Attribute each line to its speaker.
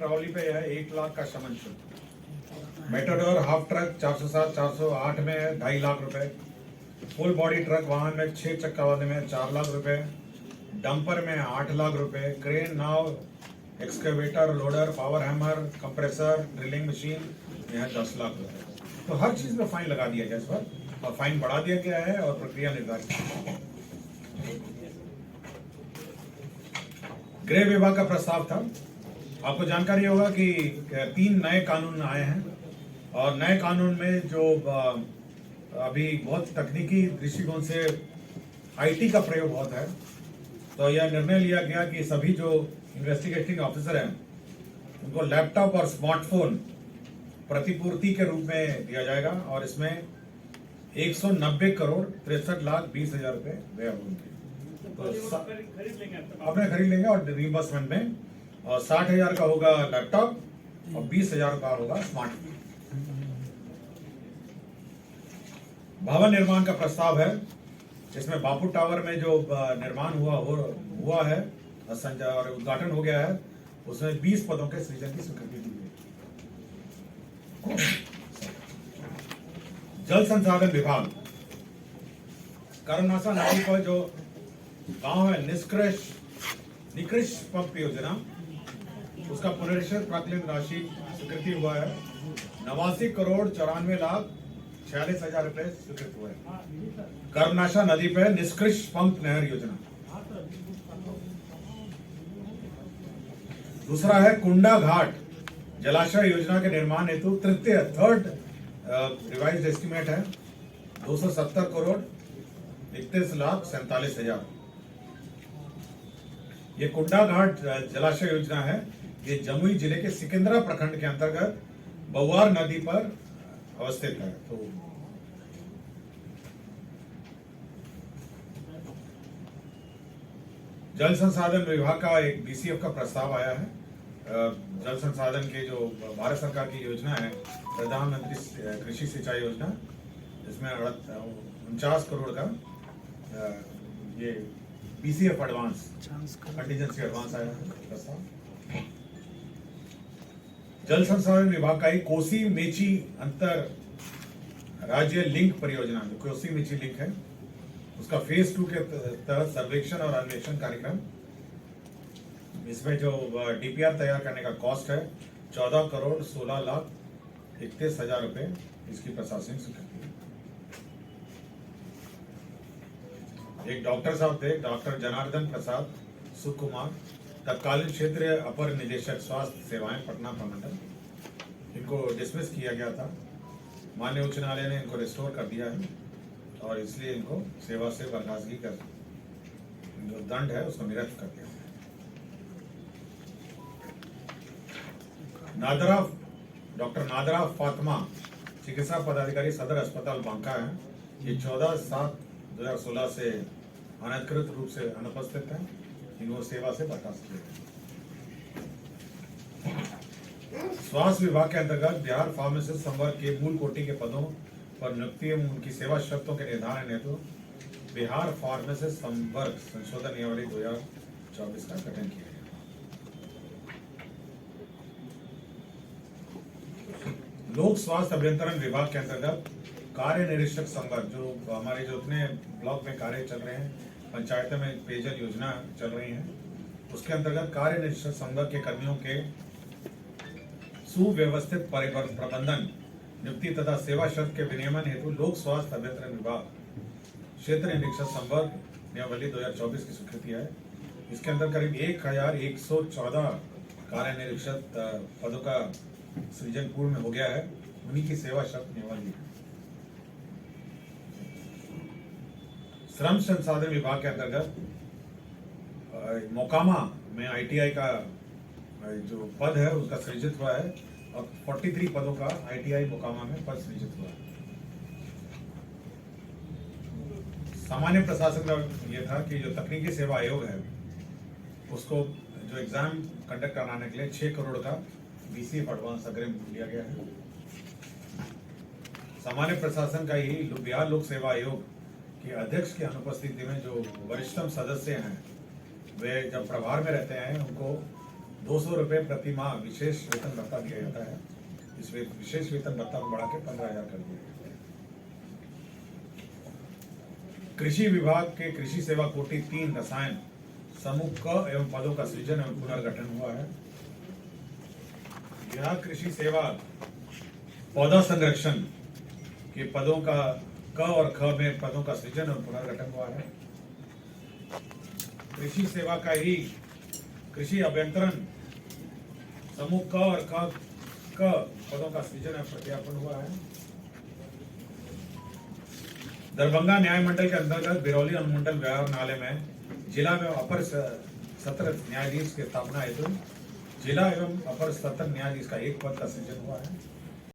Speaker 1: Trolley पे है 1 लाख का शमन शुल्क। मेटाडोर हाफ ट्रक 407 408 में है 2.5 लाख रुपए। फुल बॉडी ट्रक वाहन में 6 चक्का वाले में 4 लाख रुपए। डंपर में 8 लाख रुपए। क्रेन, नाव, excavator, loader, power hammer, compressor, drilling machine में है 10 लाख रुपए। तो हर चीज में फाइन लगा दिया गया इस पर, और फाइन बढ़ा दिया गया है और प्रक्रिया निर्धारित। गृह विभाग का प्रस्ताव था। आपको जानकारी होगा कि 3 नए कानून आए हैं, और नए कानून में जो अभी बहुत तकनीकी दृष्टिकोण से आईटी का प्रयोग बहुत है, तो यह निर्णय लिया गया कि सभी जो इन्वेस्टिगेटिंग ऑफिसर हैं उनको लैपटॉप और स्मार्टफोन प्रतिपूर्ति के रूप में दिया जाएगा, और इसमें 190 करोड़ 63 लाख 20 हजार रुपए व्यय होंगे। तो अपने खरीद लेंगे और रिइंबर्समेंट में, और 60,000 का होगा लैपटॉप और 20,000 का होगा स्मार्टफोन। भवन निर्माण का प्रस्ताव है, जिसमें बापू टावर में जो निर्माण हुआ है और उद्घाटन हो गया है, उसमें 20 पदों के सृजन की स्वीकृति दी गई। जल संसाधन विभाग कर्मनाशा नदी पर जो गांव है निकृष्ट पंप योजना, उसका पुनरीक्षण प्राकृतिक राशि स्वीकृति हुआ है। 89 करोड़ 94 लाख 46 हजार रुपए स्वीकृत हुए। कर्मनाशा नदी पर निष्कृष्ट पंप नहर योजना। दूसरा है कुंडा घाट जलाशय योजना के निर्माण हेतु तृतीय थर्ड रिवाइज्ड एस्टिमेट है 270 करोड़ 31 लाख 47 हजार। ये कुंडा घाट जलाशय योजना है, ये जमुई जिले के सिकंदरा प्रखंड के अंतर्गत बउआर नदी पर अवस्थित है। तो जल संसाधन विभाग का एक बीसीएफ का प्रस्ताव आया है। जल संसाधन के जो भारत सरकार की योजना है प्रधानमंत्री कृषि सिंचाई योजना, इसमें 49 करोड़ का ये बीसीएफ एडवांस कंटीजेंसी एडवांस आया है प्रस्ताव। जल संसाधन विभाग का एक कोसी मेची अंतर राज्य लिंक परियोजना, जो कोसी मेची लिंक है, उसका फेज 2 के तहत सर्वेक्षण और अन्वेषण कार्यक्रम, इसमें जो डीपीआर तैयार करने का कॉस्ट है 14 करोड़ 16 लाख 31 हजार रुपए, इसकी प्रशासनिक स्वीकृति है। एक डॉक्टर साहब थे, डॉक्टर जनार्दन प्रसाद सुकुमार, तत्कालीन क्षेत्रीय अपर निदेशक स्वास्थ्य सेवाएं पटना प्रमंडल, इनको डिसमिस किया गया था। माननीय उच्च न्यायालय ने इनको रिस्टोर कर दिया है, और इसलिए इनको सेवा से बर्खास्तगी कर जो दंड है उसको निरस्त कर दिया। डॉक्टर नादरा फातिमा चिकित्सा पदाधिकारी सदर अस्पताल बांका है, ये 14/7/2016 से अनधिकृत रूप से अनुपस्थित है, इनको सेवा से बर्खास्त किया गया। स्वास्थ्य विभाग के अंतर्गत बिहार फार्मासिस्ट संवर्ग के मूल कोटि के पदों पर नियुक्ति एवं उनकी सेवा शर्तों के निर्धारण हेतु बिहार फार्मासिस्ट संवर्ग संशोधन नियमावली 2024 का गठन किया गया। लोक स्वास्थ्य अभियंत्रण विभाग के अंतर्गत कार्य निरीक्षक संवर्ग, जो हमारे जो उतने ब्लॉक में कार्य चल रहे हैं, पंचायतों में पेयजल योजना चल रही है, उसके अंतर्गत कार्य निरीक्षक संवर्ग के कर्मियों के सुव्यवस्थित प्रबंधन, नियुक्ति तथा सेवा शर्त के विनियमन हेतु लोक स्वास्थ्य अभियंत्रण विभाग क्षेत्र निरीक्षक संवर्ग नियमावली 2024 की स्वीकृति है। इसके अंदर करीब 1114 कार्य निरीक्षक पदों का सृजन पूर्ण हो गया है, उन्हीं की सेवा शर्त नियमावली। श्रम संसाधन विभाग के अंतर्गत मोकामा में आईटीआई का जो पद है उसका सृजित हुआ है, और 43 पदों का आईटीआई मोकामा में पद सृजित हुआ है। सामान्य प्रशासन का यह था कि जो तकनीकी सेवा आयोग है उसको जो एग्जाम कंडक्ट कराने के लिए 6 करोड़ का बीसीएफ एडवांस अग्रिम लिया गया है। सामान्य प्रशासन का ही बिहार लोक सेवा आयोग के अध्यक्ष की अनुपस्थिति में जो वरिष्ठतम सदस्य हैं वे जब प्रभार में रहते हैं उनको 200 रुपये प्रति माह विशेष वेतन भत्ता दिया जाता है। इस विशेष वेतन भत्ता को बढ़ा के 15,000 कर दिया। कृषि विभाग के कृषि सेवा कोटि 3 रसायन समूह क एवं पदों का सृजन एवं पुनर्गठन हुआ है। यह कृषि सेवा पौधा संरक्षण के पदों का क और ख में पदों का सृजन एवं पुनर्गठन हुआ है। कृषि सेवा का ही कृषि अभियंत्रण समूह क और ख क पदों का सृजन एवं प्रत्यार्पण हुआ है। दरभंगा न्याय मंडल के अंतर्गत बिरौली अनुमंडल व्यवहार न्यायालय में जिला एवं अपर सत्र न्यायाधीश की स्थापना हेतु जिला एवं अपर सत्र न्यायाधीश का एक पद का सृजन हुआ है।